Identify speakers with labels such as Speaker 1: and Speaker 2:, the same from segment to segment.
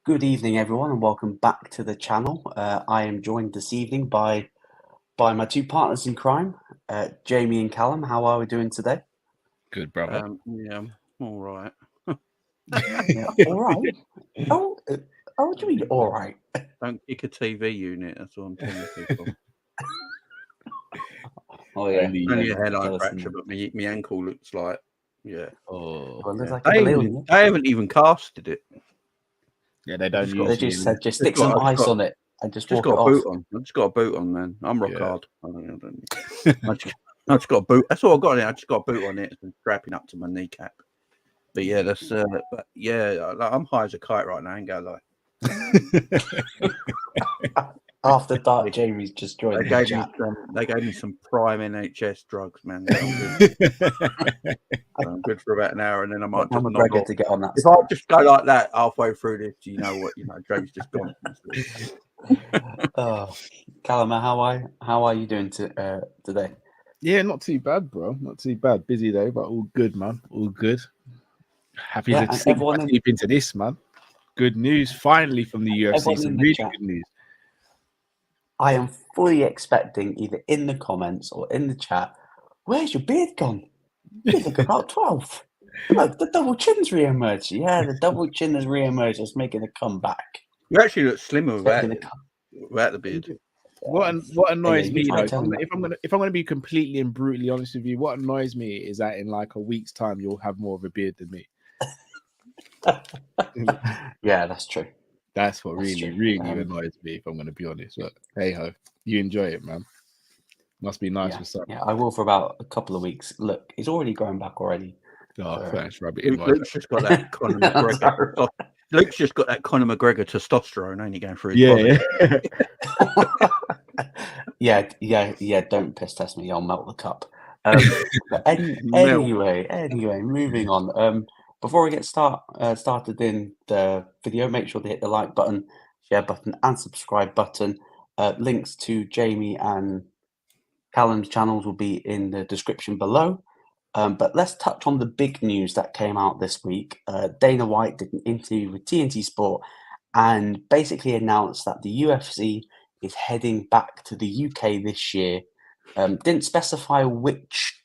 Speaker 1: Good evening, everyone, and welcome back to the channel. I am joined this evening by my two partners in crime, Jamie and Callum. How are we doing today?
Speaker 2: Good, brother.
Speaker 3: Yeah, all right.
Speaker 1: Yeah, all right. Oh, what do you mean, all right?
Speaker 3: Don't kick a TV unit. That's what I'm telling people.
Speaker 1: Oh yeah,
Speaker 3: Only a headline fracture, but my ankle looks like
Speaker 2: Oh,
Speaker 1: well, looks
Speaker 2: yeah.
Speaker 1: like a balloon.
Speaker 3: They haven't even casted it.
Speaker 2: Yeah, they don't
Speaker 1: They
Speaker 2: usually.
Speaker 1: just said, just stick some ice on it and just walk
Speaker 3: got
Speaker 1: it
Speaker 3: a
Speaker 1: off.
Speaker 3: boot on. I've just got a boot on, man. I'm rock hard. I just got a boot. That's all I've got on it. I just got a boot on it. It's been strapping up to my kneecap. But yeah, that's. But yeah, I'm high as a kite right now. I ain't gonna lie.
Speaker 1: After dark, Jamie's just joined the chat.
Speaker 3: They gave me some prime NHS drugs, man. I'm good for about an hour, and then I might just knock off.
Speaker 1: To get on that.
Speaker 3: If I just go like that halfway through this, you know what? James just gone.
Speaker 1: Callum, how are you doing today?
Speaker 2: Yeah, not too bad, bro. Not too bad. Busy day, but all good, man. All good. Happy to sleep into this, man. Good news finally from the UFC. Some really good news.
Speaker 1: I am fully expecting either in the comments or in the chat, where's your beard gone? You look about 12. Look, the double chin's re-emerged. Yeah, the double chin has re-emerged. It's making a comeback.
Speaker 3: You actually look slimmer without the beard.
Speaker 2: What annoys me, though, if I'm gonna be completely and brutally honest with you, what annoys me is that in like a week's time you'll have more of a beard than me.
Speaker 1: Yeah, that's true.
Speaker 2: That's what really annoys me, if I'm going to be honest. But hey ho, you enjoy it, man. Must be nice for some.
Speaker 1: Yeah, I will for about a couple of weeks. Look, it's already growing back already.
Speaker 2: Oh, thanks, Rabbit.
Speaker 3: Luke's just got that Conor McGregor. Luke's just got that Conor McGregor testerone only going through his
Speaker 1: body. Yeah. Don't piss test me. I'll melt the cup. Anyway, moving on. Before we get started in the video, make sure to hit the like button, share button, and subscribe button. Links to Jamie and Callum's channels will be in the description below. But let's touch on the big news that came out this week. Dana White did an interview with TNT Sport and basically announced that the UFC is heading back to the UK this year. Didn't specify which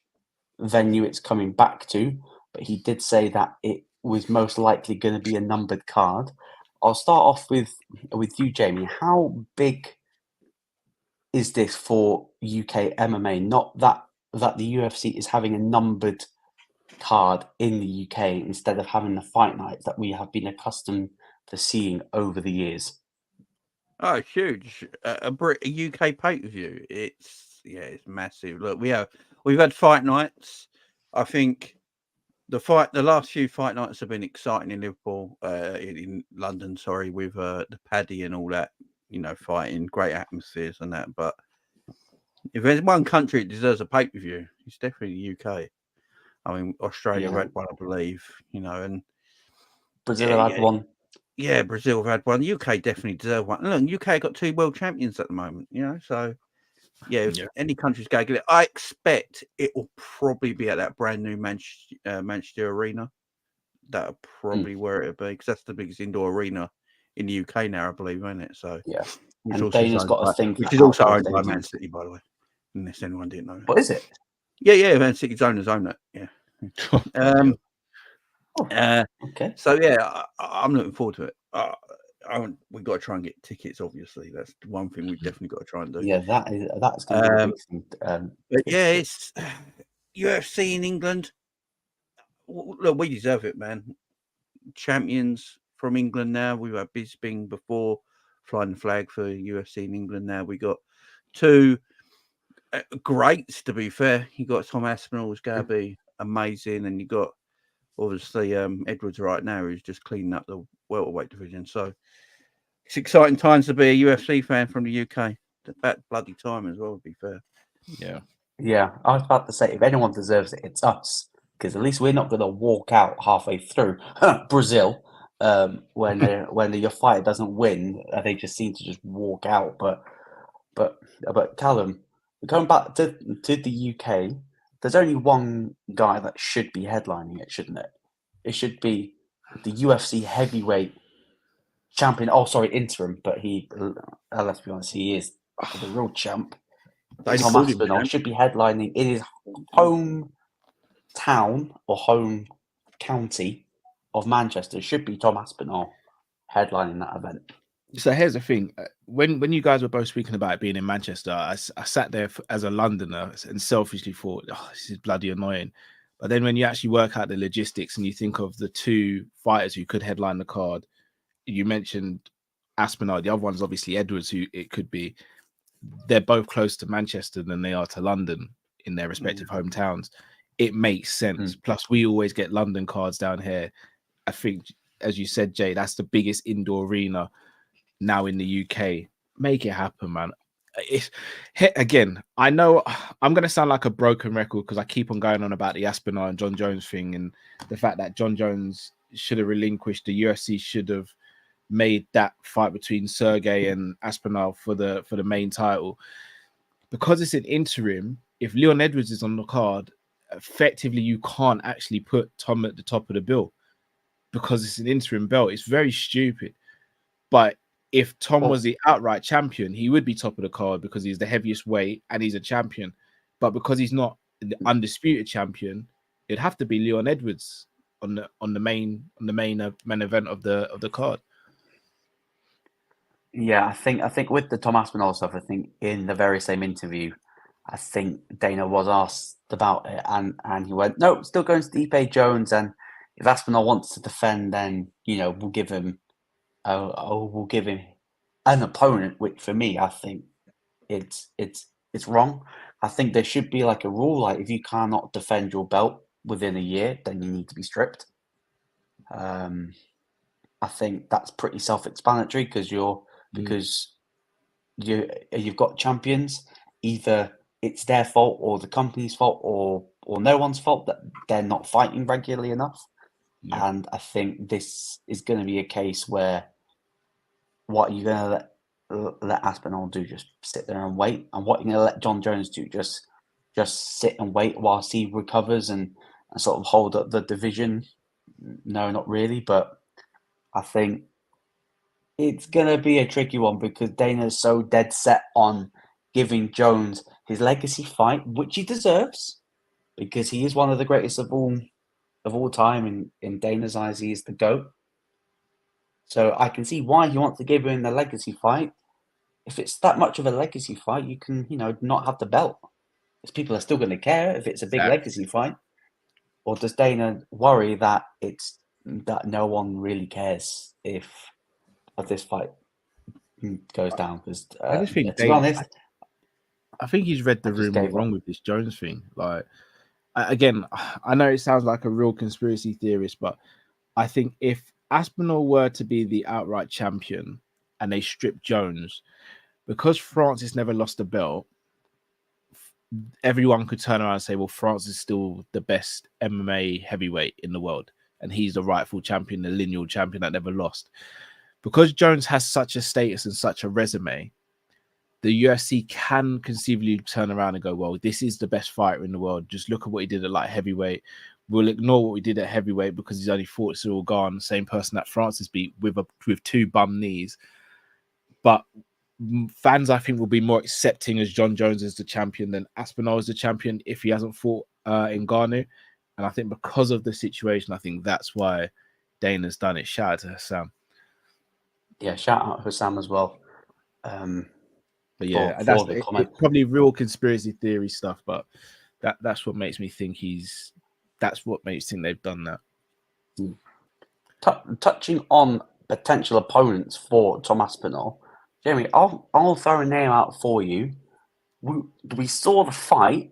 Speaker 1: venue it's coming back to, but he did say that it was most likely going to be a numbered card. I'll start off with you, Jamie. How big is this for UK MMA? Not that the UFC is having a numbered card in the UK instead of having the fight nights that we have been accustomed to seeing over the years.
Speaker 3: Oh, huge! A UK pay-per-view. It's massive. Look, we've had fight nights. I think the last few fight nights have been exciting in Liverpool, in London. Sorry, with the Paddy and all that. Fighting, great atmospheres and that. But if there's one country that deserves a pay-per-view, it's definitely the UK. I mean, Australia had one, I believe. And
Speaker 1: Brazil had one.
Speaker 3: Yeah, Brazil have had one. The UK definitely deserve one. Look, UK got 2 world champions at the moment. So. Yeah, if any country's going to get it, I expect it will probably be at that brand new Manchester Arena. That'll probably where it'll be, because that's the biggest indoor arena in the UK now, I believe, isn't it? So
Speaker 1: yeah, and Dana's got a thing,
Speaker 3: which is also owned by Man City, by the way, unless anyone didn't know.
Speaker 1: What is it?
Speaker 3: Yeah, Man City's owners own it. Yeah.
Speaker 1: Okay.
Speaker 3: So yeah, I'm looking forward to it. We've got to try and get tickets. Obviously, that's the one thing we've definitely got to try and do.
Speaker 1: Yeah, that's going to be a big thing.
Speaker 3: But yeah, it's UFC in England. Look, we deserve it, man. Champions from England now. We've had Bisping before, flying the flag for UFC in England. Now we got 2 greats. To be fair, you got Tom Aspinall, who's going to be amazing, and you got obviously Edwards right now, who's just cleaning up the welterweight division. So it's exciting times to be a UFC fan from the UK. That bloody time as well, to be fair.
Speaker 1: Yeah. I was about to say, if anyone deserves it, it's us, because at least we're not going to walk out halfway through Brazil when your fighter doesn't win. They just seem to just walk out. But Callum, going back to the UK, there's only one guy that should be headlining it, shouldn't it? It should be the UFC heavyweight champion. Oh, sorry, interim. But he, let's be honest, he is the real champ. Tom Aspinall should be headlining in his hometown or home county of Manchester. Should be Tom Aspinall headlining that event.
Speaker 2: So here's the thing: when you guys were both speaking about it being in Manchester, I sat there as a Londoner and selfishly thought, "Oh, this is bloody annoying." But then when you actually work out the logistics and you think of the two fighters who could headline the card, you mentioned Aspinall. The other one's obviously Edwards, who it could be. They're both closer to Manchester than they are to London in their respective hometowns. It makes sense. Plus, we always get London cards down here. I think, as you said, Jay, that's the biggest indoor arena now in the UK. Make it happen, man. Again, I know I'm going to sound like a broken record because I keep on going on about the Aspinall and John Jones thing and the fact that John Jones should have relinquished. The UFC should have made that fight between Sergey and Aspinall for the main title. Because it's an interim, if Leon Edwards is on the card, effectively you can't actually put Tom at the top of the bill because it's an interim belt. It's very stupid. But if Tom was the outright champion, he would be top of the card because he's the heaviest weight and he's a champion. But because he's not the undisputed champion, it'd have to be Leon Edwards on the main event of the card.
Speaker 1: Yeah, I think with the Tom Aspinall stuff, I think in the very same interview, I think Dana was asked about it, and he went, "No, still going to Stipe Jones, and if Aspinall wants to defend, then we'll give him an opponent." Which for me, I think it's wrong. I think there should be like a rule, like if you cannot defend your belt within a year, then you need to be stripped. I think that's pretty self-explanatory because you've got champions. Either it's their fault or the company's fault or no one's fault that they're not fighting regularly enough. Yeah. And I think this is going to be a case where what are you going to let Aspinall do? Just sit there and wait? And what are you going to let John Jones do? Just sit and wait whilst he recovers and sort of hold up the division? No, not really. But I think it's going to be a tricky one because Dana's so dead set on giving Jones his legacy fight, which he deserves, because he is one of the greatest of all time. In Dana's eyes, he is the GOAT. So I can see why he wants to give him the legacy fight. If it's that much of a legacy fight, you can, not have the belt. Because people are still going to care if it's a big legacy fight. Or does Dana worry that that no one really cares if this fight goes down? Because
Speaker 2: I just think,
Speaker 1: to be honest,
Speaker 2: I think he's read the room wrong with this Jones thing. Like, again, I know it sounds like a real conspiracy theorist, but I think if Aspinall were to be the outright champion and they strip Jones, because Francis never lost the belt, everyone could turn around and say, well, Francis is still the best MMA heavyweight in the world, and he's the rightful champion, the lineal champion that never lost. Because Jones has such a status and such a resume, the UFC can conceivably turn around and go, well, this is the best fighter in the world. Just look at what he did at light heavyweight. We'll ignore what we did at heavyweight because he's only fought Cyril Gane, the same person that Francis beat with two bum knees. But fans, I think, will be more accepting as John Jones is the champion than Aspinall is the champion if he hasn't fought in Gane. And I think because of the situation, I think that's why Dana's done it. Shout out to Hassam.
Speaker 1: Yeah, shout out to Hassam as well.
Speaker 2: But yeah, that's probably real conspiracy theory stuff, but that's what makes me think that's what makes me think they've done that.
Speaker 1: Touching on potential opponents for Tom Aspinall, Jamie, I'll throw a name out for you. We saw the fight.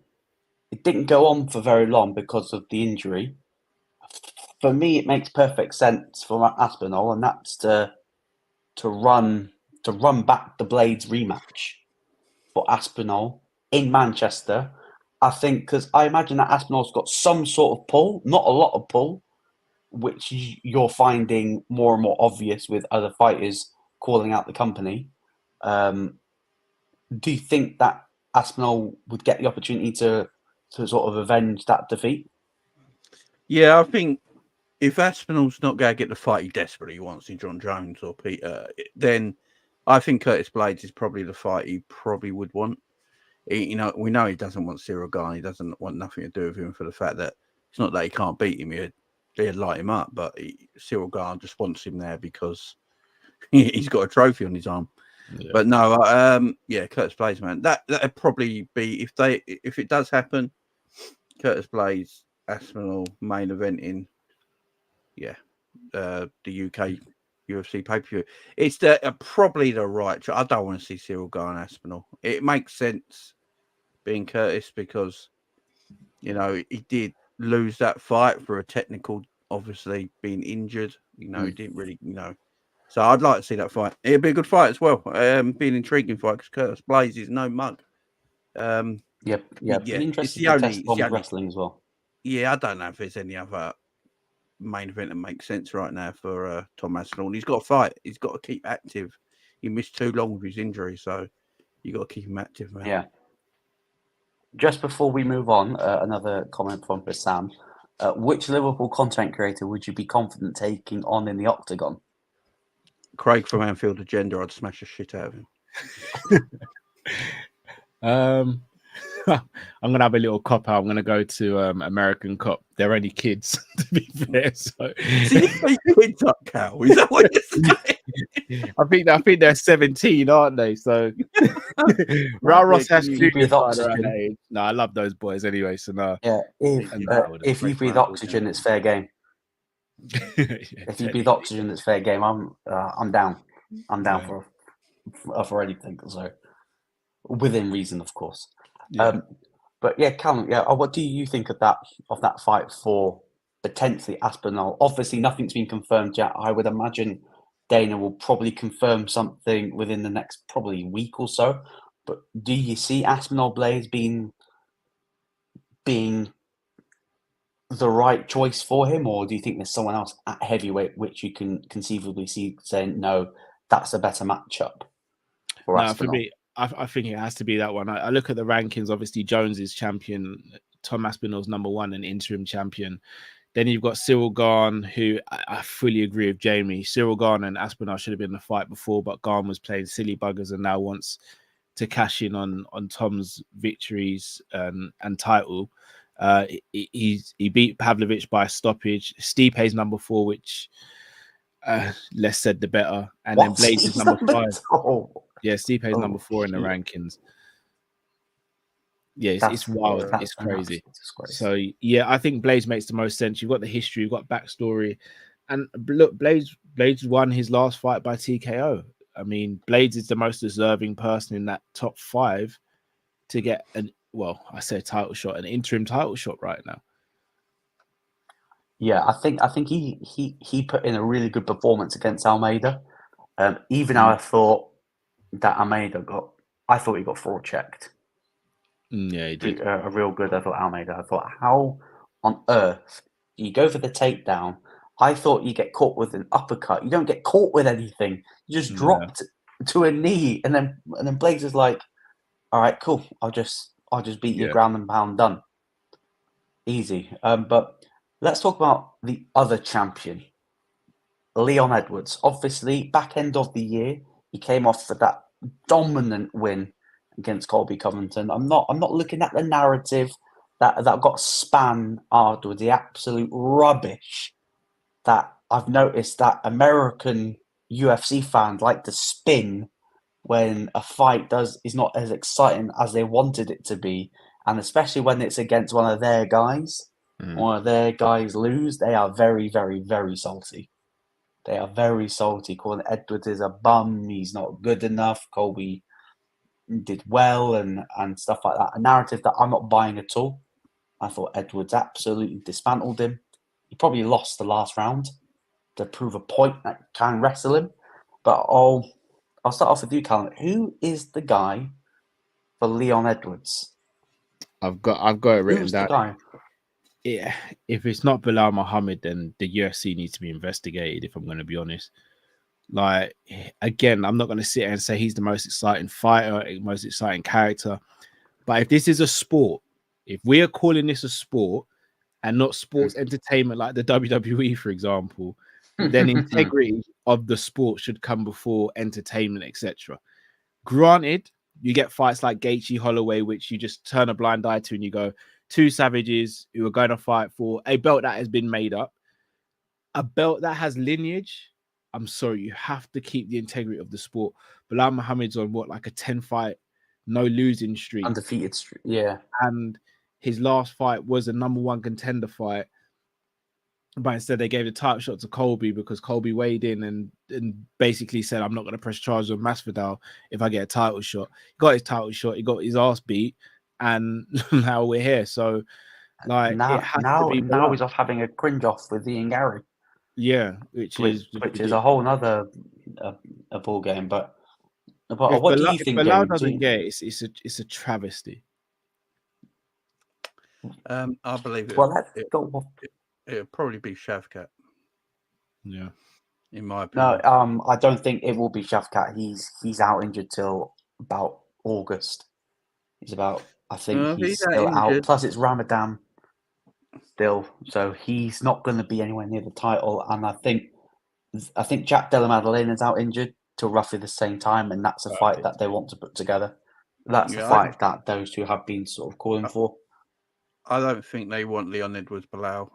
Speaker 1: It didn't go on for very long because of the injury. For me, it makes perfect sense for Aspinall, and that's to run back the Blades rematch for Aspinall in Manchester. I think because I imagine that Aspinall's got some sort of pull, not a lot of pull, which you're finding more and more obvious with other fighters calling out the company. Do you think that Aspinall would get the opportunity to sort of avenge that defeat?
Speaker 3: Yeah, I think if Aspinall's not going to get the fight he desperately wants in John Jones or Peter, then I think Curtis Blades is probably the fight he probably would want. We know he doesn't want Cyril Gane. He doesn't want nothing to do with him for the fact that it's not that he can't beat him. He'd light him up, but Cyril Gane just wants him there because he's got a trophy on his arm. Yeah. But no, Curtis Blades, man, that'd probably be if it does happen, Curtis Blades, Aspinall main eventing, the UK UFC pay-per-view. It's probably the right. I don't want to see Cyril Gane Aspinall. It makes sense being Curtis because he did lose that fight for a technical, obviously being injured. He didn't really, So I'd like to see that fight. It'd be a good fight as well. Be an intriguing fight because Curtis Blades is no mug.
Speaker 1: Yep. Interesting to test on wrestling as well.
Speaker 3: Yeah, I don't know if there's any other main event that makes sense right now for Tom Aspinall. He's got to fight. He's got to keep active. He missed too long with his injury, so you got to keep him active, man.
Speaker 1: Yeah. Just before we move on, another comment from Sam. Which Liverpool content creator would you be confident taking on in the octagon?
Speaker 3: Craig from Anfield Agenda. I'd smash the shit out of
Speaker 2: him. I'm gonna have a little cop out. I'm gonna go to American Cop. They're only kids, to be fair. So
Speaker 3: kids up, Cal. Is that what you're saying?
Speaker 2: I think they're 17, aren't they? So Ross has to be oxygen. No, I love those boys anyway. So no.
Speaker 1: Yeah, if you breathe oxygen, it's fair game. If you breathe oxygen, it's fair game. I'm down. I'm down for anything. So within reason, of course. Yeah. But yeah, Callum, what do you think of that fight for potentially Aspinall? Obviously, nothing's been confirmed yet. I would imagine Dana will probably confirm something within the next probably week or so. But do you see Aspinall Blades being the right choice for him, or do you think there's someone else at heavyweight which you can conceivably see saying no, that's a better matchup for Aspinall?
Speaker 2: For me, I think it has to be that one. I look at the rankings. Obviously, Jones is champion. Tom Aspinall's number one and interim champion. Then you've got Cyril Gane, who I fully agree with Jamie. Cyril Gane and Aspinall should have been in the fight before, but Gane was playing silly buggers and now wants to cash in on Tom's victories and title. He beat Pavlovich by a stoppage. Stipe's number 4, which less said the better. And then Blades is number 5. Yeah, Stipe's number 4 in the rankings. Yeah, it's wild. It's crazy. So, yeah, I think Blades makes the most sense. You've got the history, you've got backstory. And look, Blades won his last fight by TKO. I mean, Blades is the most deserving person in that top 5 to get an title shot, an interim title shot right now.
Speaker 1: Yeah, I think he put in a really good performance against Almeida. Even though I thought that Almeida he got fraud checked.
Speaker 2: Yeah, he did.
Speaker 1: A real good effort, Almeida. I thought, how on earth do you go for the takedown? I thought you get caught with an uppercut. You don't get caught with anything. You just dropped to a knee, and then Blades is like, "All right, cool. I'll just beat you ground and pound, done. Easy." But let's talk about the other champion, Leon Edwards. Obviously, back end of the year, he came off for that dominant win against Colby Covington. I'm not looking at the narrative that got spanned afterwards, the absolute rubbish that I've noticed that American UFC fans like to spin when a fight is not as exciting as they wanted it to be, and especially when it's against one of their guys. One of their guys lose, they are very, very, very salty. They are very salty, calling Edwards is a bum, he's not good enough, Colby did well and stuff like that. A narrative that I'm not buying at all. I thought Edwards absolutely dismantled him. He probably lost the last round to prove a point that can wrestle him. But I'll start off with you, Callum. Who is the guy for Leon Edwards?
Speaker 2: I've got it written
Speaker 1: Who's
Speaker 2: down.
Speaker 1: The guy?
Speaker 2: Yeah, if it's not Bilal Muhammad, then the UFC needs to be investigated, if I'm going to be honest. Like, again, I'm not going to sit here and say he's the most exciting fighter, most exciting character. But if this is a sport, if we are calling this a sport, and not sports entertainment like the WWE, for example, then integrity of the sport should come before entertainment, etc. Granted, you get fights like Gaethje Holloway, which you just turn a blind eye to, and you go, two savages who are going to fight for a belt that has been made up, a belt that has lineage. I'm sorry, you have to keep the integrity of the sport. Bilal Muhammad's on what, like a 10-fight, no losing streak,
Speaker 1: undefeated streak, yeah.
Speaker 2: And his last fight was a #1 contender fight, but instead they gave the title shot to Colby because Colby weighed in and basically said, "I'm not going to press charges on Masvidal if I get a title shot." He got his title shot, he got his ass beat, and now we're here. So, like,
Speaker 1: now he's off having a cringe off with Ian Gary.
Speaker 2: Yeah, which is
Speaker 1: a whole nother a ball game. But what do you think?
Speaker 2: If Bilal doesn't get it, it's a travesty.
Speaker 3: I believe it.
Speaker 1: Well,
Speaker 3: it'll probably be Shavkat.
Speaker 2: Yeah,
Speaker 3: in my opinion.
Speaker 1: No, I don't think it will be Shavkat. He's out injured till about August. He's about. I think he's still out. Plus, it's Ramadan still, so he's not going to be anywhere near the title. And I think Jack Della Maddalena is out injured till roughly the same time, and that's a fight that they want to put together. That's a fight that those two have been sort of calling for.
Speaker 3: I don't think they want Leon Edwards Bilal.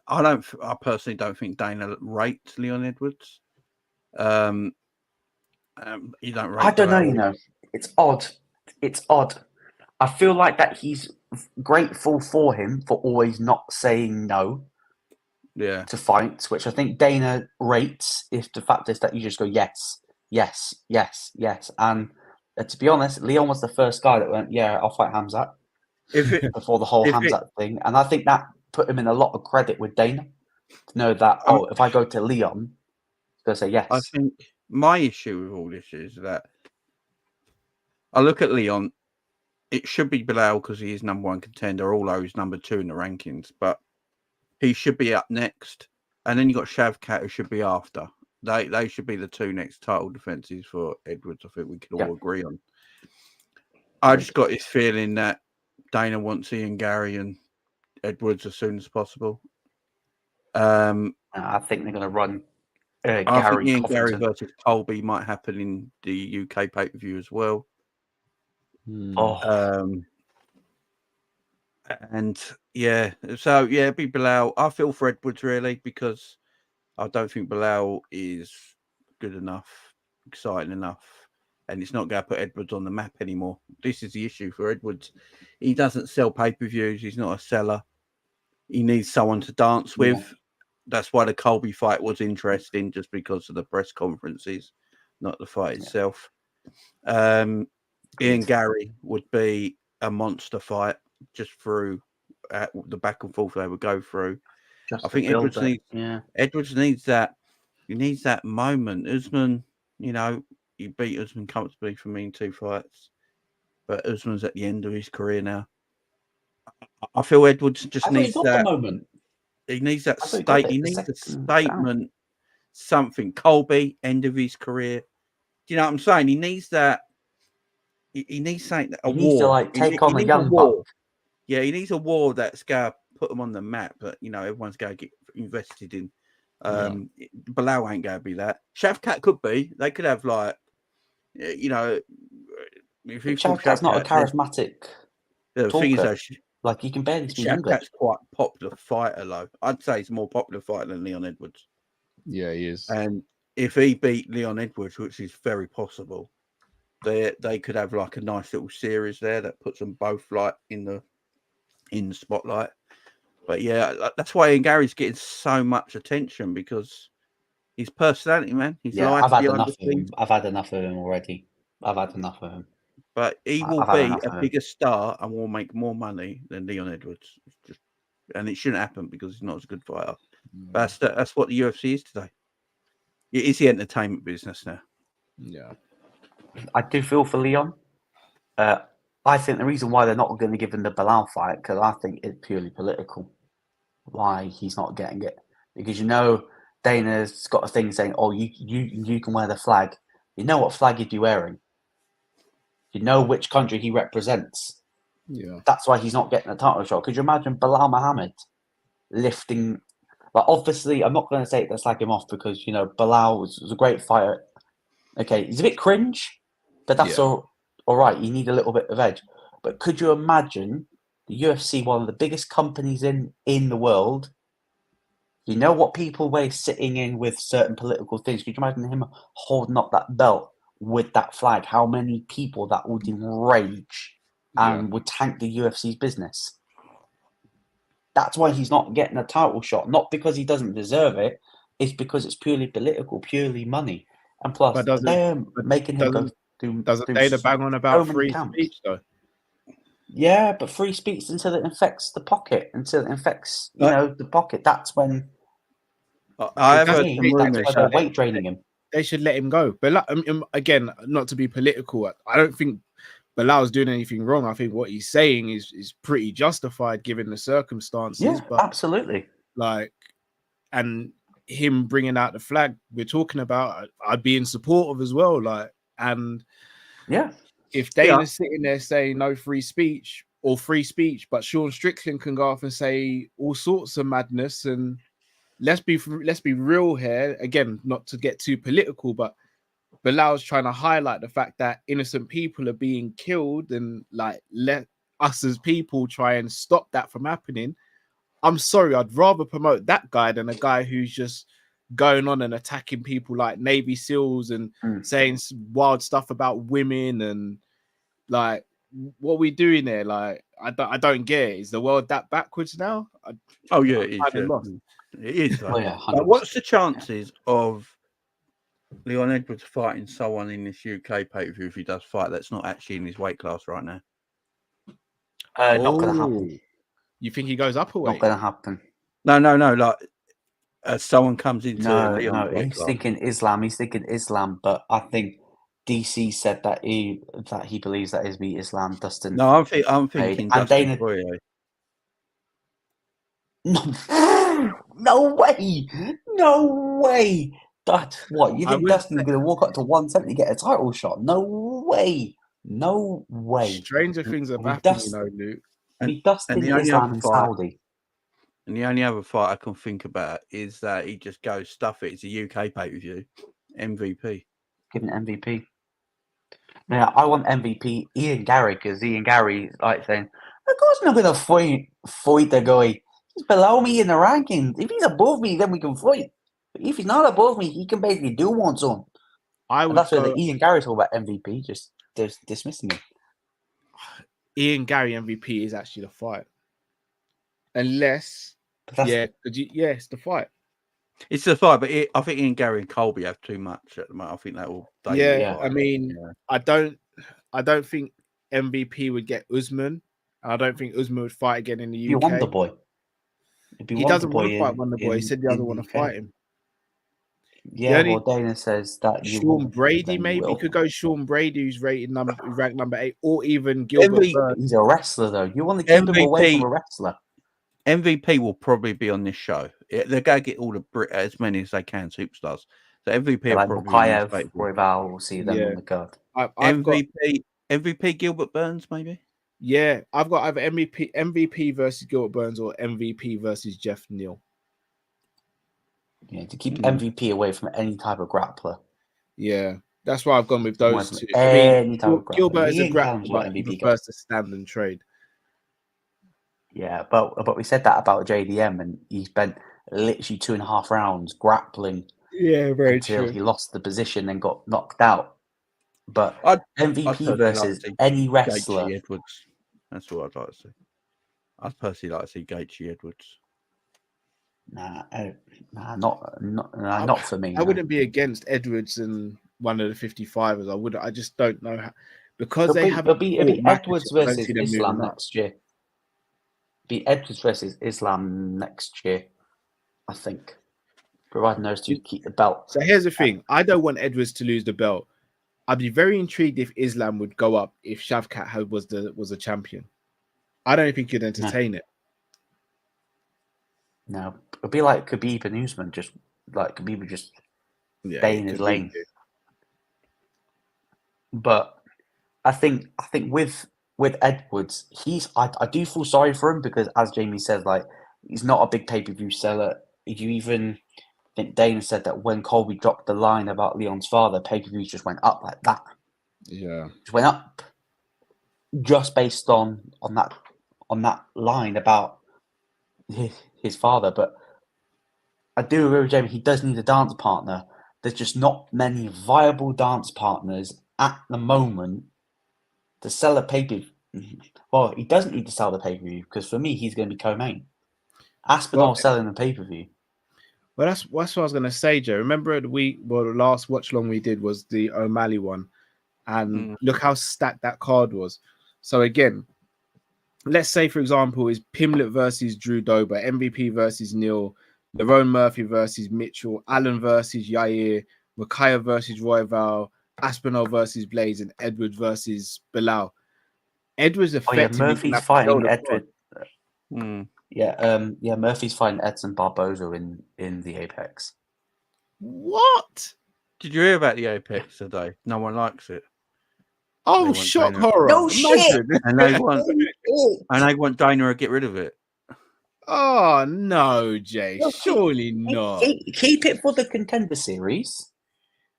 Speaker 3: I personally don't think Dana rates Leon Edwards. You don't rate.
Speaker 1: I don't know. You know, it's odd. It's odd. I feel like that he's grateful for him for always not saying no.
Speaker 3: Yeah.
Speaker 1: To fights, which I think Dana rates if the fact is that you just go yes, yes, yes, yes. And to be honest, Leon was the first guy that went, yeah, I'll fight Hamzat before the whole Hamzat thing. And I think that put him in a lot of credit with Dana to know that, if I go to Leon, he's going to say yes.
Speaker 3: I think my issue with all this is that I look at Leon, it should be Bilal because he is #1 contender, although he's #2 in the rankings, but he should be up next. And then you got Shavkat, who should be after. They should be the two next title defenses for Edwards. I think we can all agree on. I just got this feeling that Dana wants Ian Gary and Edwards as soon as possible.
Speaker 1: I think they're going to run Gary.
Speaker 3: I think Ian Gary versus Colby might happen in the UK pay-per-view as well. And yeah, so yeah, it'd be Bilal. I feel for Edwards really because I don't think Bilal is good enough, exciting enough, and it's not going to put Edwards on the map anymore. This is the issue for Edwards. He doesn't sell pay-per-views. He's not a seller. He needs someone to dance with. Yeah. That's why the Colby fight was interesting, just because of the press conferences, not the fight itself. Ian Gary would be a monster fight just through the back and forth they would go through. I think Edwards needs that. He needs that moment. Usman, you know, he beat Usman comfortably for me in 2 fights, but Usman's at the end of his career now. I feel Edwards just needs that moment. He needs that state. He needs a statement. Something. Colby, end of his career. Do you know what I'm saying? He needs that. He needs something. He needs to like
Speaker 1: take on a young
Speaker 3: war. Yeah, he needs a war that's going to put him on the map. But you know, everyone's going to get invested in. Bilal ain't going to be that. Shavkat could be. They could have like, you know,
Speaker 1: if Shavkat's not a charismatic.
Speaker 3: The thing is,
Speaker 1: like he can barely speak English.
Speaker 3: Shavkat's quite a popular fighter, though. I'd say he's a more popular fighter than Leon Edwards.
Speaker 2: Yeah, he is.
Speaker 3: And if he beat Leon Edwards, which is very possible, they could have like a nice little series there that puts them both like in the spotlight. But yeah, that's why Ian Gary's getting so much attention because his personality, man.
Speaker 1: I've had enough of him. I've had enough of him already. I've had enough of him.
Speaker 3: But he will be a bigger star and will make more money than Leon Edwards. And it shouldn't happen because he's not as a good fighter. But that's what the UFC is today. It is the entertainment business now.
Speaker 2: Yeah.
Speaker 1: I do feel for Leon. I think the reason why they're not going to give him the Bilal fight, because I think it's purely political, why he's not getting it. Because, you know, Dana's got a thing saying, oh, you can wear the flag. You know what flag he'd be wearing. You know which country he represents.
Speaker 2: Yeah.
Speaker 1: That's why he's not getting a title shot. Could you imagine Bilal Muhammad lifting? Like, obviously, I'm not going to say that's like him off because Bilal was a great fighter. Okay, he's a bit cringe, but that's all right. You need a little bit of edge. But could you imagine the UFC, one of the biggest companies in the world? You know what people were sitting in with certain political things. Could you imagine him holding up that belt with that flag? How many people that would enrage and would tank the UFC's business? That's why he's not getting a title shot. Not because he doesn't deserve it. It's because it's purely political, purely money. And plus, they're making him go through
Speaker 2: Dana bang on about
Speaker 1: so many
Speaker 2: free
Speaker 1: camps.
Speaker 2: speech though?
Speaker 1: Yeah, but free speech until it infects the pocket, until it infects the pocket. That's when
Speaker 3: I have heard some
Speaker 1: that's
Speaker 3: rumors.
Speaker 1: why they're weight draining him.
Speaker 2: They should let him go. But again, not to be political, I don't think Bilal's doing anything wrong. I think what he's saying is pretty justified given the circumstances.
Speaker 1: Yeah,
Speaker 2: but
Speaker 1: absolutely.
Speaker 2: And him bringing out the flag we're talking about, I'd be in support of as well. If Dana's sitting there saying no free speech, but Sean Strickland can go off and say all sorts of madness. And let's be real here. Again, not to get too political, but Bilal's trying to highlight the fact that innocent people are being killed, and let us as people try and stop that from happening. I'm sorry, I'd rather promote that guy than a guy who's just going on and attacking people like Navy SEALs and saying wild stuff about women and what we doing there? I don't get it. Is the world that backwards now?
Speaker 3: It is. It is. But what's the chances of Leon Edwards fighting someone in this UK pay-per-view if he does fight that's not actually in his weight class right now?
Speaker 1: Not going to happen.
Speaker 2: You think he goes up a weight?
Speaker 1: Not going to happen.
Speaker 3: No. Someone comes into
Speaker 1: no. He's thinking Islam. He's thinking Islam, but I think DC said that he believes that is be Islam. Dustin.
Speaker 3: No, I'm thinking Dustin Poirier.
Speaker 1: No way! No way! That's what you think Dustin's going to walk up to 170 and get a title shot? No way! No way!
Speaker 2: Stranger things are happening, Luke.
Speaker 1: Dustin Islam in Saudi.
Speaker 3: And the only other fight I can think about is that he just goes stuff it. It's a UK pay-per-view. MVP.
Speaker 1: Give him MVP. Yeah, I want MVP Ian Gary because Ian Gary is saying, of course I'm not going to fight the guy. He's below me in the rankings. If he's above me, then we can fight. But if he's not above me, he can basically do one son. That's where the Ian Gary talk about MVP, just dismissing him.
Speaker 2: Ian Gary MVP is actually the fight. Unless, it's the fight.
Speaker 3: It's the fight, but I think Ian Gary and Colby have too much at the moment. I think that will.
Speaker 2: I don't think MVP would get Usman. I don't think Usman would fight again in the UK.
Speaker 1: You want the boy.
Speaker 2: He doesn't want to fight Wonderboy. He said he doesn't want to fight him.
Speaker 1: Yeah, Dana says that
Speaker 2: Sean Brady maybe could go. Sean Brady, who's ranked number 8, or even Gilbert Burns.
Speaker 1: He's a wrestler, though. You want to keep him away from a wrestler.
Speaker 3: MVP will probably be on this show. They're going to get all as many as they can superstars. So MVP
Speaker 1: like Mukayev, Royval, we'll see them on the card.
Speaker 3: MVP Gilbert Burns, maybe.
Speaker 2: Yeah, I've got either MVP versus Gilbert Burns or MVP versus Jeff Neal.
Speaker 1: Yeah, to keep MVP away from any type of grappler.
Speaker 2: Yeah, that's why I've gone with those two. Gilbert is a grappler, but he prefers to stand and trade.
Speaker 1: Yeah, but we said that about JDM, and he spent literally 2.5 rounds grappling.
Speaker 2: Yeah, very
Speaker 1: until
Speaker 2: true.
Speaker 1: He lost the position and got knocked out. But MVP versus any wrestler.
Speaker 3: Gaethje Edwards. That's what I'd like to see. I'd personally like to see Gaethje Edwards. Not for me.
Speaker 2: I wouldn't be against Edwards and one of the 55ers. I just don't know how, because it'll be
Speaker 1: Edwards versus Islam next year. Be Edwards versus Islam next year, I think. Providing those two keep the belt.
Speaker 2: So here's the thing: I don't want Edwards to lose the belt. I'd be very intrigued if Islam would go up if Shavkat was a champion. I don't think you'd entertain it.
Speaker 1: No, it'd be like Khabib and Usman, just like Khabib would just stay in his lane. But I think with with Edwards, I do feel sorry for him because, as Jamie says, like he's not a big pay-per-view seller. If you even think Dana said that when Colby dropped the line about Leon's father, pay-per-views just went up like that.
Speaker 2: Yeah,
Speaker 1: Just went up just based on that line about his father. But I do agree with Jamie. He does need a dance partner. There's just not many viable dance partners at the moment to sell a pay-per-view. Well, he doesn't need to sell the pay-per-view because for me, he's going to be co-main. Aspinall selling the pay-per-view.
Speaker 2: Well, that's what I was going to say, Joe. Remember the last watch long we did was the O'Malley one, and look how stacked that card was. So again, let's say for example is Pimlet versus Drew Dober, MVP versus Neil, Lerone Murphy versus Mitchell, Allen versus Yair, Micaiah versus Royval, Aspinall versus Blaze, and Edwards versus Bilal. Edwards effectively.
Speaker 1: Murphy's fighting Edward. Murphy's fighting Edson Barboza in the Apex.
Speaker 2: What?
Speaker 3: Did you hear about the Apex today? No one likes it.
Speaker 2: Oh, shock horror!
Speaker 1: No shit.
Speaker 3: And they want Dana to get rid of it.
Speaker 2: Oh no, Jay! Surely not.
Speaker 1: Keep it for the Contender Series.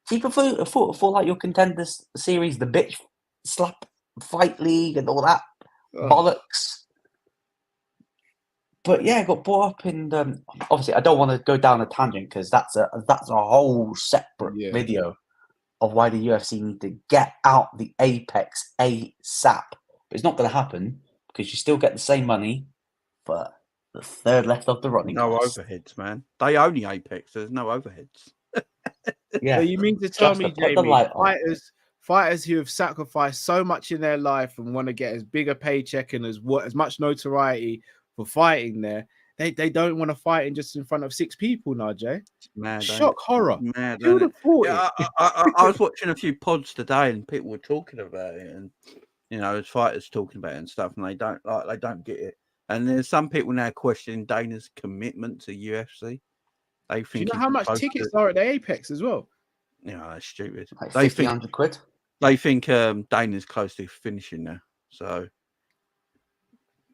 Speaker 1: Keep it for like your Contender Series, the bitch slap fight league and all that bollocks. But yeah, got brought up in. Obviously, I don't want to go down a tangent because that's a whole separate video of why the UFC need to get out the Apex ASAP. But it's not going to happen because you still get the same money for the third left of the running.
Speaker 3: No overheads, man. They own the Apex. There's no overheads.
Speaker 2: Yeah, so you mean to tell me, Jamie, fighters who have sacrificed so much in their life and want to get as big a paycheck and as much notoriety for fighting there, they don't want to fight in front of 6 people now, Jay.
Speaker 3: Mad,
Speaker 2: shock horror.
Speaker 3: Mad,
Speaker 2: who would have thought it?
Speaker 3: I was watching a few pods today and people were talking about it, and there's fighters talking about it and stuff, and they don't get it. And there's some people now questioning Dana's commitment to UFC. They think.
Speaker 2: Do you know how much tickets are at the Apex as well?
Speaker 3: That's stupid.
Speaker 1: Like
Speaker 3: they
Speaker 1: 100 quid.
Speaker 3: They think Dana's close to finishing now. So.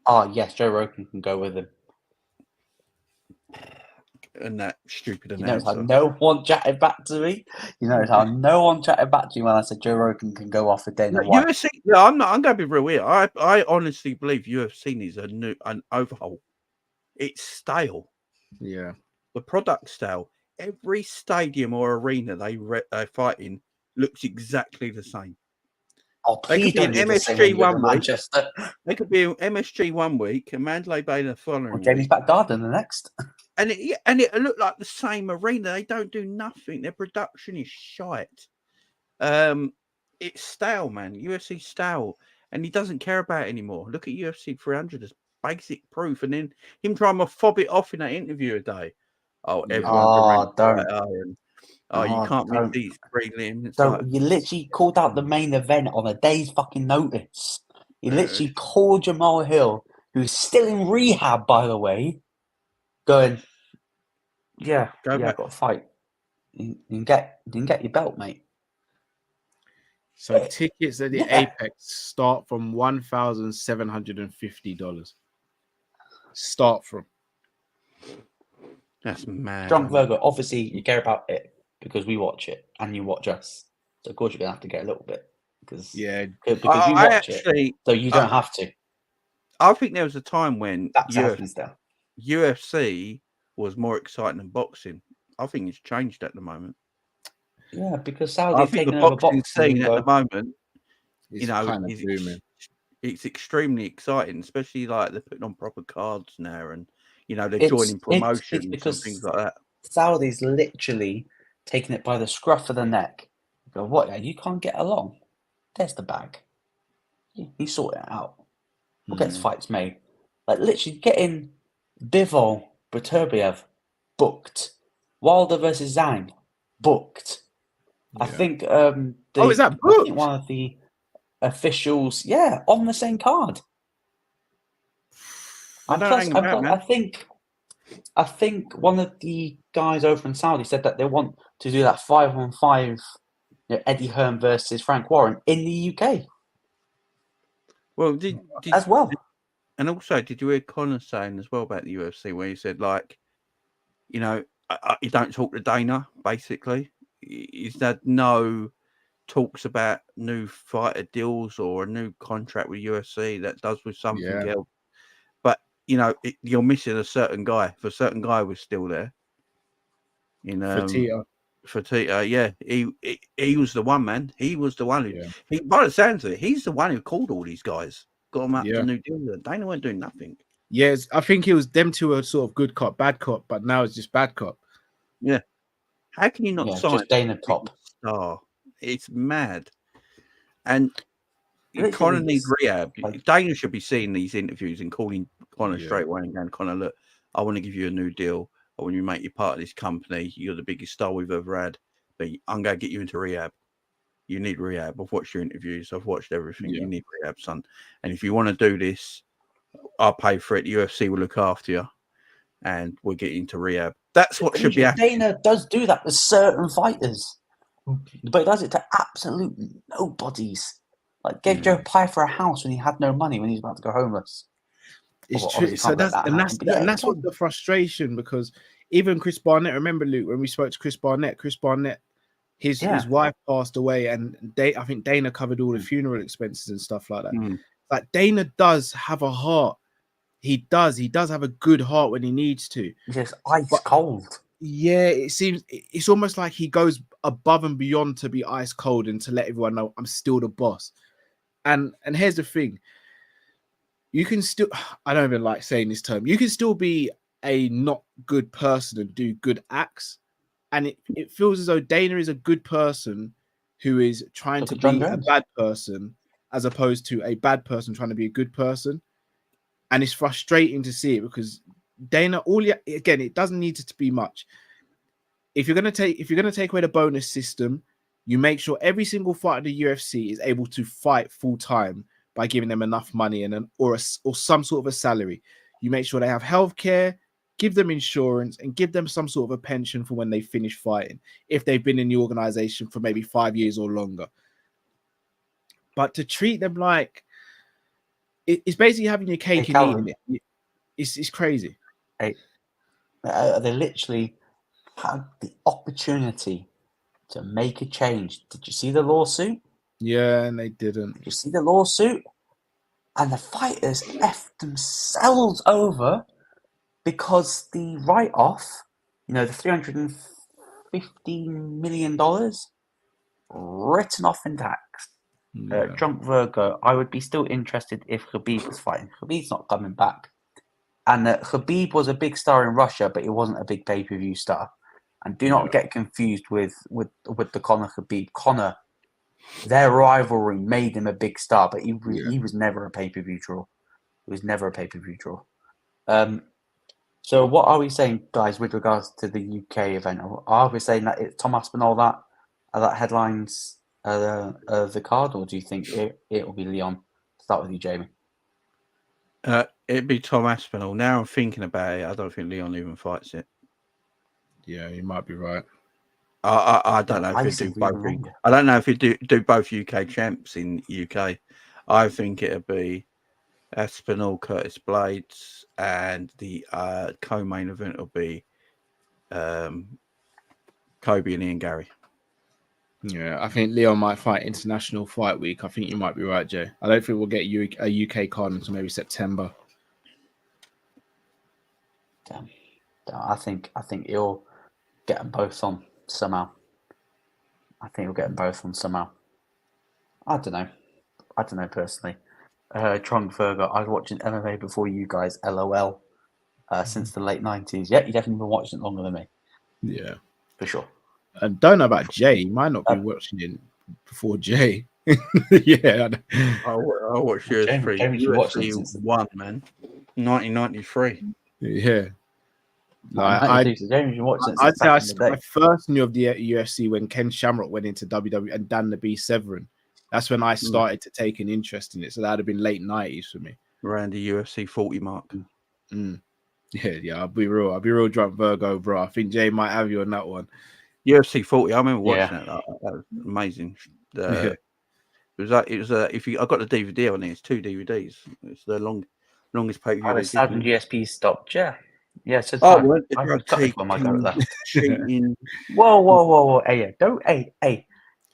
Speaker 1: Oh yes, Joe Rogan can go with him.
Speaker 3: And that stupid
Speaker 1: announcer. You know how no one chatted back to me. You know how no one chatted back to you when I said Joe Rogan can go off with Dana White.
Speaker 3: UFC. Yeah, I'm going to be real weird. I honestly believe UFC needs an overhaul. It's stale.
Speaker 2: Yeah,
Speaker 3: the product style. Every stadium or arena they fight in looks exactly the same.
Speaker 1: Oh, please don't do
Speaker 3: MSG one week. They could be an MSG one week and Mandalay Bay the following week.
Speaker 1: Jamie's back garden the next.
Speaker 3: And it looked like the same arena. They don't do nothing. Their production is shite. It's stale, man. UFC stale, and he doesn't care about it anymore. Look at UFC 300 as basic proof, and then him trying to fob it off in that interview today. Oh, everyone
Speaker 1: don't.
Speaker 3: You can't miss these prelims.
Speaker 1: So you literally called out the main event on a day's fucking notice. You literally called Jamal Hill, who's still in rehab, by the way, going, I've got to fight. You can get your belt, mate.
Speaker 2: So tickets at the Apex start from $1,750. Start from.
Speaker 3: That's mad.
Speaker 1: Drunk Virgo, obviously you care about it because we watch it and you watch us. So of course you're gonna have to get a little bit because you watch it, so you don't have to.
Speaker 3: I think there was a time when
Speaker 1: UFC
Speaker 3: was more exciting than boxing. I think it's changed at the moment.
Speaker 1: Yeah, because Saudi's taking
Speaker 3: the
Speaker 1: over
Speaker 3: boxing scene at the moment.
Speaker 2: It's
Speaker 3: extremely exciting, especially like they're putting on proper cards now, and they're joining promotions and things like that.
Speaker 1: Saudi's literally taking it by the scruff of the neck. You go, what? You can't get along. There's the bag. You sort it out. We'll get fights made. Like literally getting Bivol Beterbiev booked. Wilder versus Zhang booked. I think
Speaker 2: is that booked?
Speaker 1: One of the officials, on the same card. I think one of the guys over in Saudi said that they want to do that 5-on-5 Eddie Hearn versus Frank Warren in the UK.
Speaker 3: Well, did
Speaker 1: as well.
Speaker 3: And also, did you hear Conor saying as well about the UFC where he said, like, you know, you don't talk to Dana, basically? Is that no talks about new fighter deals or a new contract with UFC that does with something else? But, you know, you're missing a certain guy. If a certain guy was still there, you know, Fertitta, yeah, he was the one, man. He was the one who, by the sounds of it, he's the one who called all these guys, got them up to new deals. Dana weren't doing nothing.
Speaker 2: Yes, I think it was them two are sort of good cop, bad cop, but now it's just bad cop.
Speaker 3: Yeah. How can you not sign
Speaker 1: just Dana cop?
Speaker 3: Star? It's mad. And Conor needs rehab. Dana should be seeing these interviews and calling Conor straight away and going, Conor, look, I want to give you a new deal. I want you to make you part of this company. You're the biggest star we've ever had. But I'm going to get you into rehab. You need rehab. I've watched your interviews. I've watched everything. You need rehab, son. And if you want to do this, I'll pay for it. The UFC will look after you. And we'll get you into rehab. That's what should be happening.
Speaker 1: Dana does do that with certain fighters. But he does it to absolutely nobodies. Like gave Joe Pyfer a house when he had no money when he was about to go homeless.
Speaker 2: It's true. So that's what the frustration, because even Chris Barnett, remember Luke, when we spoke to Chris Barnett, his wife passed away, and I think Dana covered all the funeral expenses and stuff like that. Like Dana does have a heart. He does have a good heart when he needs to.
Speaker 1: Just ice cold.
Speaker 2: Yeah, it seems it's almost like he goes above and beyond to be ice cold and to let everyone know I'm still the boss. And here's the thing. You can still, I don't even like saying this term, you can still be a not good person and do good acts. And it feels as though Dana is a good person who is trying to be a bad person, as opposed to a bad person trying to be a good person. And it's frustrating to see it, because Dana, again, it doesn't need to be much. If you're gonna take away the bonus system, you make sure every single fighter in the UFC is able to fight full time by giving them enough money or some sort of a salary. You make sure they have healthcare, give them insurance, and give them some sort of a pension for when they finish fighting, if they've been in the organization for maybe 5 years or longer. But to treat them like it's basically having your cake and eating it. It's crazy.
Speaker 1: They literally had the opportunity to make a change. Did you see the lawsuit?
Speaker 2: Yeah, and they didn't.
Speaker 1: Did you see the lawsuit? And the fighters effed themselves over because the write-off, the $315 million written off in tax. Drunk Virgo, I would be still interested if Khabib was fighting. Khabib's not coming back. And Khabib was a big star in Russia, but he wasn't a big pay-per-view star. And do not get confused with the Conor Khabib. Conor, their rivalry made him a big star, but he was never a pay-per-view draw. He was never a pay-per-view draw. So what are we saying, guys, with regards to the UK event? Are we saying that it's Tom Aspinall that headlines the card, or do you think it will be Leon? Start with you, Jamie.
Speaker 3: It'd be Tom Aspinall. Now I'm thinking about it, I don't think Leon even fights it.
Speaker 2: Yeah, you might be right.
Speaker 3: I don't know if he'd do both. I don't know if he'd do both UK champs in UK. I think it'd be Aspinall, Curtis Blades, and the co-main event will be Kobe and Ian Gary.
Speaker 2: Yeah, I think Leon might fight International Fight Week. I think you might be right, Jay. I don't think we'll get a UK card until maybe September.
Speaker 1: Damn. I think he'll get them both on somehow. I don't know personally. Trunk Virgo, I was watching MMA before you guys, LOL, since the late 90s. Yeah, you definitely been watching it longer than me.
Speaker 2: Yeah.
Speaker 1: For sure.
Speaker 2: I don't know about Jay. He might not be watching it before Jay. Yeah.
Speaker 3: I watched UFC 1, man. 1993.
Speaker 2: Yeah.
Speaker 1: I
Speaker 2: first knew of the UFC when Ken Shamrock went into WWE and Dan the Beast Severin. That's when I started to take an interest in it. So that'd have been late 90s for me.
Speaker 3: Around the UFC 40 mark.
Speaker 2: Yeah. I'll be real drunk Virgo, bro. I think Jay might have you on that one.
Speaker 3: UFC 40. I remember watching it. That was amazing. It If I got the DVD on it, it's 2 DVDs. It's the longest pay-per-view.
Speaker 1: Oh, it's sad when GSP stopped. Yeah. So
Speaker 3: Oh,
Speaker 1: I,
Speaker 3: weren't the
Speaker 1: I
Speaker 3: drug
Speaker 1: got it when I got it left.
Speaker 3: cheating?
Speaker 1: Whoa. Hey, don't, hey.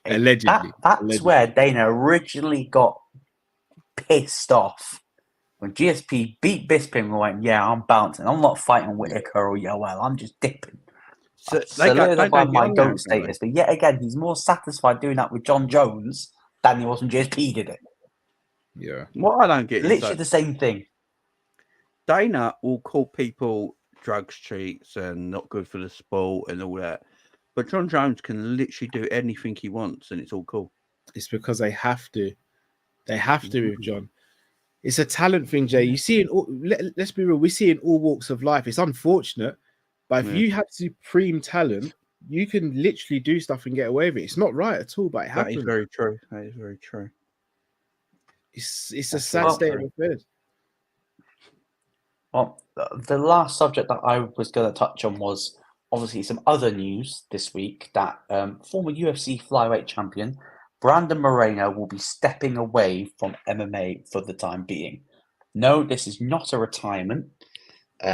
Speaker 2: Allegedly.
Speaker 1: That's where Dana originally got pissed off. When GSP beat Bisping and went, yeah, I'm bouncing. I'm not fighting Whitaker or Yoel. I'm just dipping.
Speaker 3: So
Speaker 1: They solidified my
Speaker 3: young
Speaker 1: GOAT
Speaker 3: now,
Speaker 1: status. But yet again, he's more satisfied doing that with John Jones than he was when GSP did it.
Speaker 2: Yeah.
Speaker 3: What I don't get is
Speaker 1: Literally the same thing.
Speaker 3: Dana will call people drugs cheats and not good for the sport and all that. But John Jones can literally do anything he wants and it's all cool.
Speaker 2: It's because they have to. They have to with John. It's a talent thing, Jay. You see in all, let's be real, we see in all walks of life. It's unfortunate, but if you have supreme talent, you can literally do stuff and get away with it. It's not right at all, but it happens.
Speaker 3: That is very true. That is very true.
Speaker 2: It's a sad state of affairs.
Speaker 1: Well, the last subject that I was going to touch on was obviously some other news this week that former UFC flyweight champion Brandon Moreno will be stepping away from MMA for the time being. No, this is not a retirement.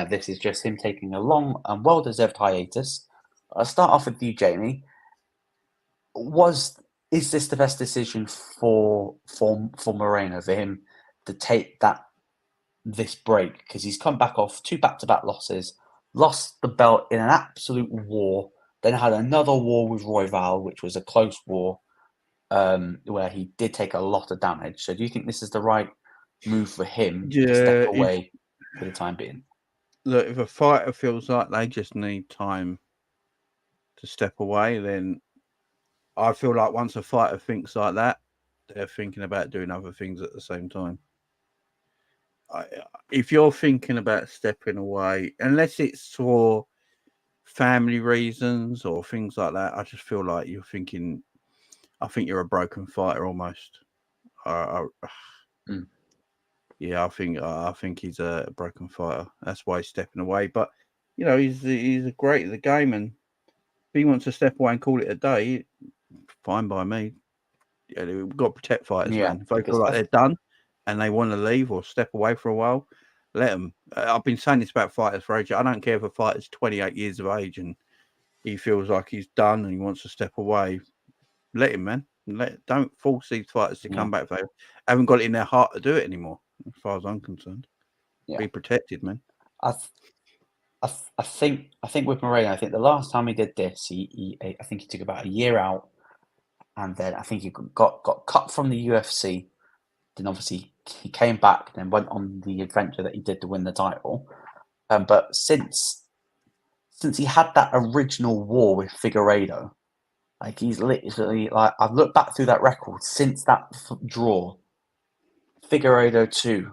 Speaker 1: This is just him taking a long and well-deserved hiatus. I'll start off with you, Jamie. Is this the best decision for Moreno, for him to take this break? Because he's come back off 2 back-to-back losses, lost the belt in an absolute war, then had another war with Royval, which was a close war, where he did take a lot of damage. So do you think this is the right move for him to step away for the time being?
Speaker 3: Look, if a fighter feels like they just need time to step away, then I feel like once a fighter thinks like that, they're thinking about doing other things at the same time. If you're thinking about stepping away, unless it's for family reasons or things like that, I just feel like you're thinking, I think you're a broken fighter almost. Yeah, I think he's a broken fighter. That's why he's stepping away. But you know, he's great at the game, and if he wants to step away and call it a day, fine by me. Yeah, we've got to protect fighters, man. If they feel like they're done and they want to leave or step away for a while, let them. I've been saying this about fighters for ages. I don't care if a fighter's 28 years of age and he feels like he's done and he wants to step away. Let him, man. Don't force these fighters to come back if they haven't got it in their heart to do it anymore. As far as I'm concerned, be protected, man.
Speaker 1: I think with Moreno, I think the last time he did this, I think he took about a year out, and then I think he got cut from the UFC. Then obviously he came back, then went on the adventure that he did to win the title. But since he had that original war with Figueiredo, like he's literally like, I've looked back through that record since that draw. Figueiredo 2,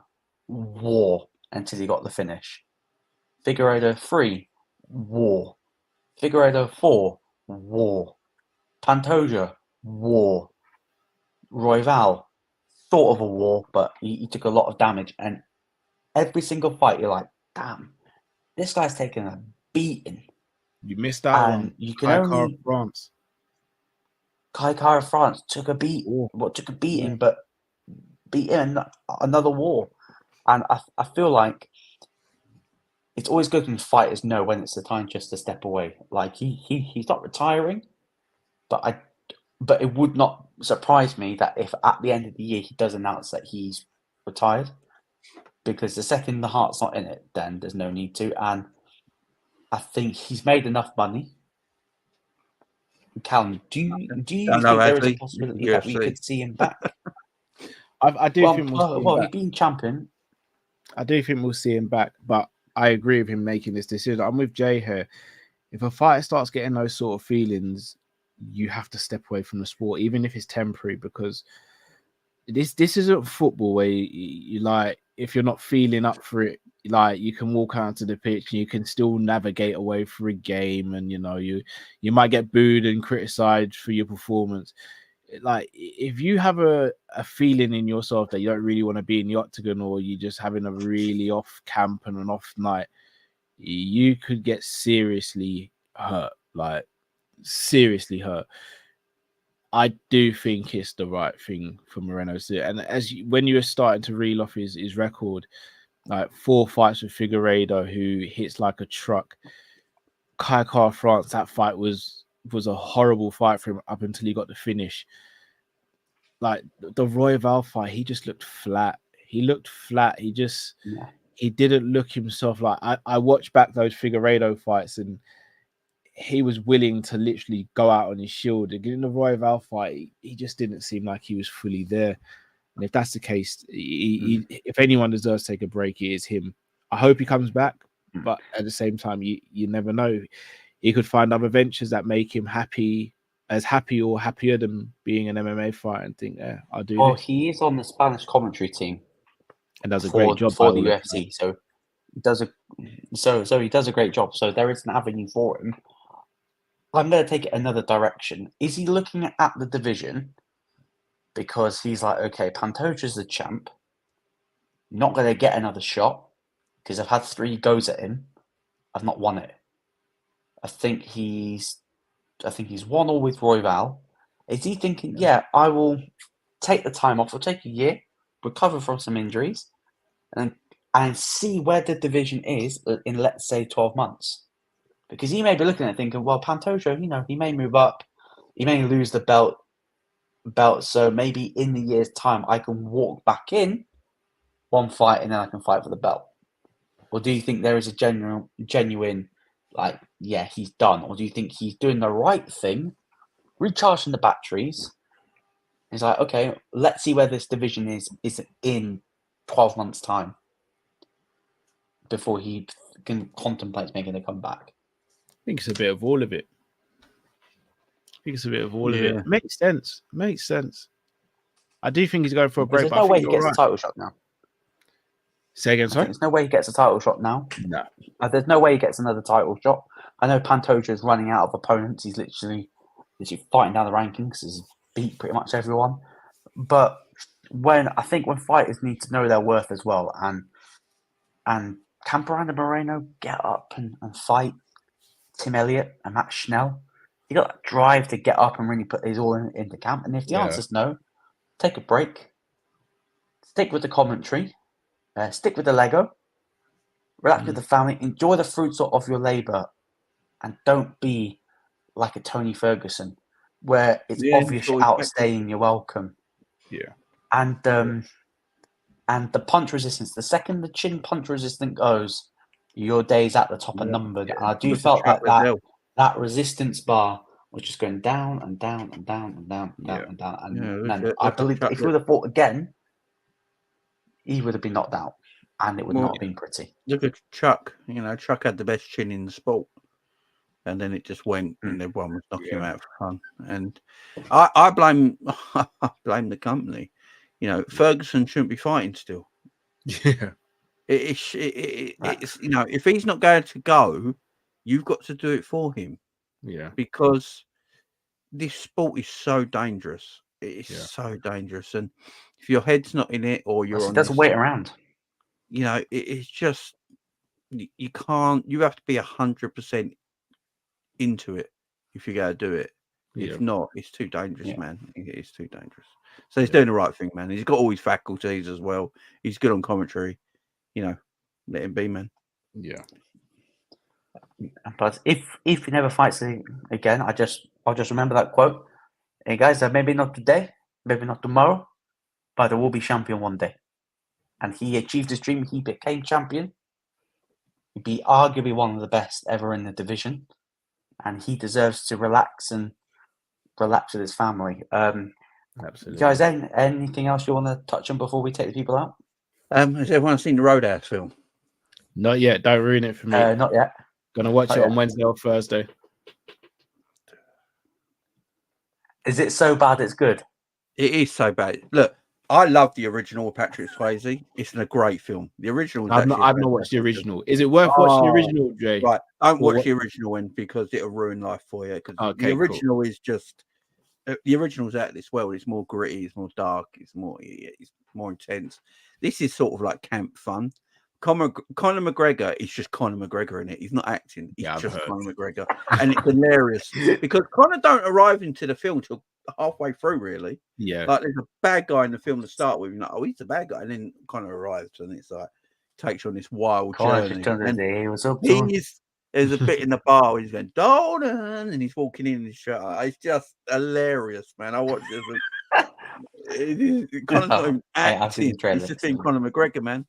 Speaker 1: war until he got the finish. Figueiredo 3, war. Figueiredo 4, war. Pantoja, war. Royval, sort of a war, but he took a lot of damage. And every single fight, you're like, damn, this guy's taking a beating.
Speaker 2: You missed that one.
Speaker 1: You can only...
Speaker 2: France.
Speaker 1: Kai Kara France took a beating, but beat him another war. And I feel like it's always good when fighters know when it's the time just to step away. Like he's not retiring, but it would not surprise me that if at the end of the year he does announce that he's retired, because the second the heart's not in it, then there's no need to. And I think he's made enough money. Callum, do you think there is a possibility that we could see him back?
Speaker 2: I do think we'll see him back.
Speaker 1: He's been champion.
Speaker 2: I do think we'll see him back, but I agree with him making this decision. I'm with Jay here. If a fighter starts getting those sort of feelings, you have to step away from the sport, even if it's temporary, because this isn't football where you like, if you're not feeling up for it, like you can walk out to the pitch and you can still navigate away for a game, and you know you might get booed and criticized for your performance. Like if you have a feeling in yourself that you don't really want to be in the octagon, or you're just having a really off camp and an off night, you could get seriously hurt, like seriously hurt. I do think it's the right thing for Moreno to do. And when you were starting to reel off his record, like 4 fights with Figueiredo, who hits like a truck. Kai France, that fight was a horrible fight for him up until he got the finish. Like the Royval fight, he just looked flat. He looked flat. He didn't look himself. Like I watched back those Figueiredo fights, and he was willing to literally go out on his shield. And in the Royval fight, he just didn't seem like he was fully there. And if that's the case, if anyone deserves to take a break, it is him. I hope he comes back, but at the same time, you never know. He could find other ventures that make him happy or happier than being an MMA fighter and think, yeah, I'll do this.
Speaker 1: He is on the Spanish commentary team
Speaker 2: And does a great job
Speaker 1: for the UFC. So he does a great job. So there is an avenue for him. I'm going to take it another direction. Is he looking at the division because he's like, okay, Pantoja's the champ, not going to get another shot because I've had 3 goes at him. I've not won it. I think he's 1-1 with Royval. Is he thinking, yeah, I will take the time off, I'll take a year, recover from some injuries, and see where the division is in, let's say, 12 months? Because he may be looking at it thinking, well, Pantoja, he may move up, he may lose the belt, so maybe in the year's time I can walk back in 1 fight and then I can fight for the belt. Or do you think there is a genuine, like, yeah, he's done? Or do you think he's doing the right thing, recharging the batteries? He's like, okay, let's see where this division is in 12 months' time before he can contemplate making a comeback.
Speaker 2: I think it's a bit of all of it. Of it. Makes sense. I do think he's going for a break.
Speaker 1: There's no way he gets a title shot now.
Speaker 2: Say again, sorry?
Speaker 1: There's no way he gets a title shot now.
Speaker 2: No.
Speaker 1: There's no way he gets another title shot. I know Pantoja is running out of opponents. He's literally fighting down the rankings. He's beat pretty much everyone. But when fighters need to know their worth as well, and can Brandon Moreno get up and fight Tim Elliott and Matt Schnell? He got that drive to get up and really put his all into camp. And if the answer is no, take a break. Stick with the commentary. Stick with the Lego. Relax with the family. Enjoy the fruits of your labour. And don't be like a Tony Ferguson, where it's obvious you're outstaying your welcome.
Speaker 2: Yeah.
Speaker 1: And the punch resistance. The second the chin punch resistance goes, your day's at the top and numbered. Yeah. And I do felt like that resistance bar was just going down and down and down and down and down and down. And I believe if he would have fought again, he would have been knocked out, and it would not have been pretty.
Speaker 3: Look at Chuck. Chuck had the best chin in the sport, and then it just went, and everyone was knocking him out for fun. And I blame the company. Ferguson shouldn't be fighting still.
Speaker 2: Yeah,
Speaker 3: it's if he's not going to go, you've got to do it for him.
Speaker 2: Yeah,
Speaker 3: because this sport is so dangerous. It is so dangerous, and if your head's not in it, or you're
Speaker 1: it doesn't wait around.
Speaker 3: It's just you can't. You have to be 100% into it if you're going to do it. If not, it's too dangerous, man. It's too dangerous. So he's doing the right thing, man. He's got all his faculties as well. He's good on commentary. Let him be, man.
Speaker 2: Yeah.
Speaker 1: But if he never fights again, I'll just remember that quote. Hey guys, maybe not today, maybe not tomorrow, but I will be champion one day. And he achieved his dream. He became champion. He'd be arguably one of the best ever in the division, and he deserves to relax with his family.
Speaker 2: Absolutely,
Speaker 1: guys. Anything else you want to touch on before we take the people out?
Speaker 3: Has everyone seen the Roadhouse film?
Speaker 2: Not yet. Don't ruin it for me.
Speaker 1: Not yet.
Speaker 2: Gonna watch it on Wednesday or Thursday.
Speaker 1: Is it so bad it's good?
Speaker 3: It is so bad. Look, I love the original with Patrick Swayze. It's a great film. The original.
Speaker 2: I've not watched the original. Is it worth watching the original, Jay?
Speaker 3: Right. Don't watch the original one because it'll ruin life for you. Because the original is just the original's out of this world. It's more gritty. It's more dark. It's more intense. This is sort of like camp fun. Conor McGregor is just Conor McGregor in it. He's not acting. He's just Conor McGregor. And it's hilarious because Conor don't arrive into the film till halfway through, really.
Speaker 2: Yeah.
Speaker 3: Like there's a bad guy in the film to start with, you're like, oh, he's the bad guy, and then kind of arrives, and it's like takes you on this wild journey. And there's a bit in the bar where he's going, Dolan, and he's walking in his shirt. It's just hilarious, man. I watched it. Connor's not even acting. He's just being Conor McGregor, man.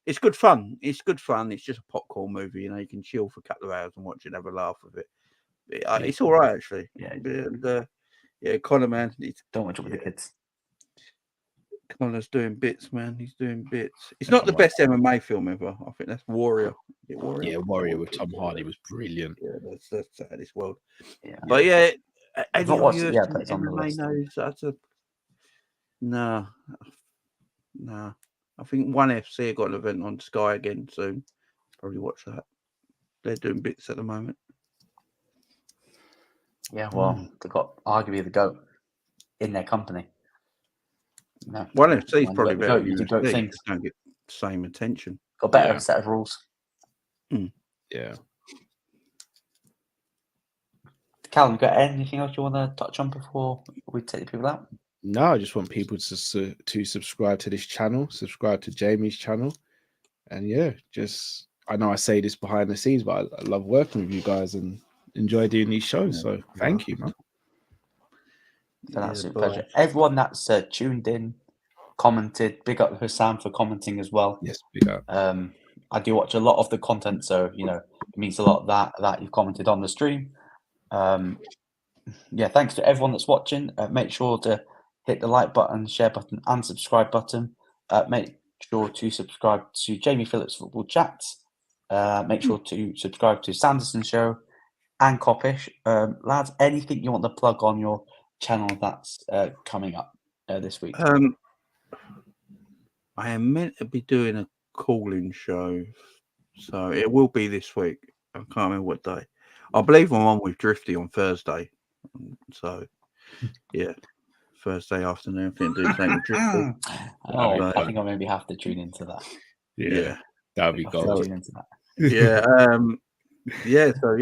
Speaker 3: It's good fun. It's good fun. It's just a popcorn movie, you know. You can chill for a couple of hours and watch it, have a laugh with it. It's all right, actually.
Speaker 1: Yeah,
Speaker 3: Conor, man.
Speaker 1: Don't watch it with the kids.
Speaker 3: Connor's doing bits, man. He's doing bits. It's not the best MMA film ever. I think that's Warrior.
Speaker 2: Yeah, Warrior with Tom Hardy was brilliant.
Speaker 3: Yeah, that's out of this world.
Speaker 1: Yeah.
Speaker 3: But yeah,
Speaker 1: I've not watched it yet, but it's on the
Speaker 3: MMA
Speaker 1: list.
Speaker 3: knows no. I think One FC got an event on Sky again soon. Probably watch that. They're doing bits at the moment.
Speaker 1: Yeah, well, they've got arguably the GOAT in their company. No,
Speaker 3: One FC is probably better.
Speaker 1: You do great things.
Speaker 3: Don't get the same attention.
Speaker 1: Got a better set of rules.
Speaker 2: Yeah.
Speaker 1: Callum, got anything else you want to touch on before we take people out?
Speaker 2: No, I just want people to subscribe to this channel, subscribe to Jamie's channel, and yeah, just I know I say this behind the scenes, but I love working with you guys and enjoy doing these shows. So thank you, man.
Speaker 1: It's an absolute pleasure. Everyone that's tuned in, commented, big up Hassan for commenting as well.
Speaker 2: Yes, big up.
Speaker 1: I do watch a lot of the content, so you know it means a lot that you've commented on the stream. Yeah, thanks to everyone that's watching. Make sure to hit the like button, share button, and subscribe button. Make sure to subscribe to Jamie Phillips Football Chats. Make sure to subscribe to Sanderson Show and Kopish. Lads, anything you want to plug on your channel that's coming up this week?
Speaker 3: I am meant to be doing a call-in show, so it will be this week. I can't remember what day. I believe I'm on with Drifty on Thursday. So, yeah, Thursday afternoon. I think do something with Drifty.
Speaker 1: I think I maybe have to tune into that.
Speaker 2: Yeah. That'd be gold.
Speaker 3: Yeah. So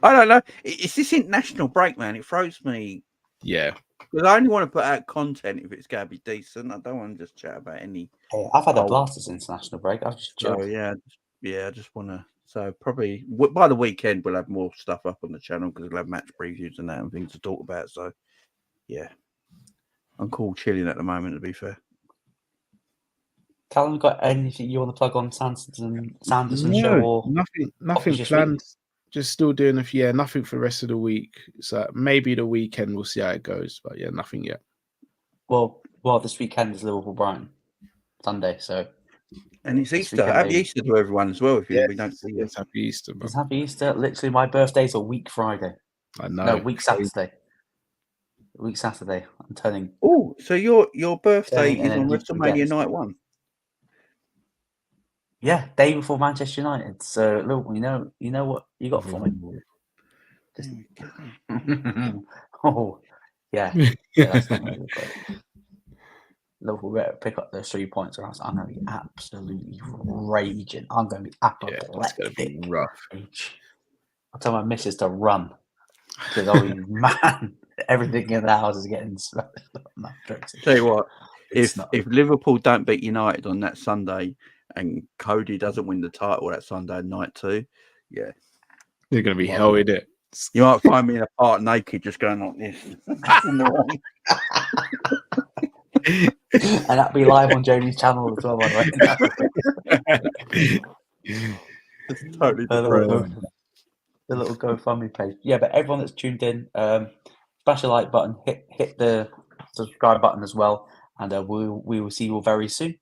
Speaker 3: I don't know. It's this international break, man. It throws me.
Speaker 2: Yeah.
Speaker 3: Because I only want to put out content if it's going to be decent. I don't want to just chat about any.
Speaker 1: Hey, I've had a blast this international break. I've just
Speaker 3: joked. I just want to. So probably by the weekend we'll have more stuff up on the channel because we'll have match previews and that and things to talk about. So yeah, I'm cool chilling at the moment. To be fair,
Speaker 1: Callum, got anything you want to plug on Sanderson Show? Or
Speaker 2: nothing planned. Just still doing nothing for the rest of the week. So maybe the weekend we'll see how it goes. But yeah, nothing yet.
Speaker 1: Well, this weekend is Liverpool Brighton Sunday, so.
Speaker 3: And it's Easter. Happy Easter to everyone as well. If we don't see you,
Speaker 2: happy Easter.
Speaker 1: It's happy Easter. Literally, my birthday's a week Friday.
Speaker 2: I know.
Speaker 1: No, week Saturday. Week Saturday. I'm turning.
Speaker 3: Oh, so your birthday is on WrestleMania Night 1.
Speaker 1: Yeah, day before Manchester United. So Liverpool, you know what you got for me. That's not really good. Liverpool better pick up those 3 points, or else I'm going to be absolutely raging. I'm going to be apoplectic.
Speaker 2: It's going to be rough.
Speaker 1: I'll tell my missus to run because man, everything in the house is getting smashed.
Speaker 3: Tell you what, if Liverpool don't beat United on that Sunday and Cody doesn't win the title that Sunday night too, yeah,
Speaker 2: they're going to be hell in it.
Speaker 3: You might find me in a park naked, just going like this.
Speaker 1: And that'll be live on Jamie's channel as well, by the way.
Speaker 3: It's totally
Speaker 1: the little GoFundMe page. Yeah, but everyone that's tuned in, smash the like button, hit the subscribe button as well, and we will see you all very soon.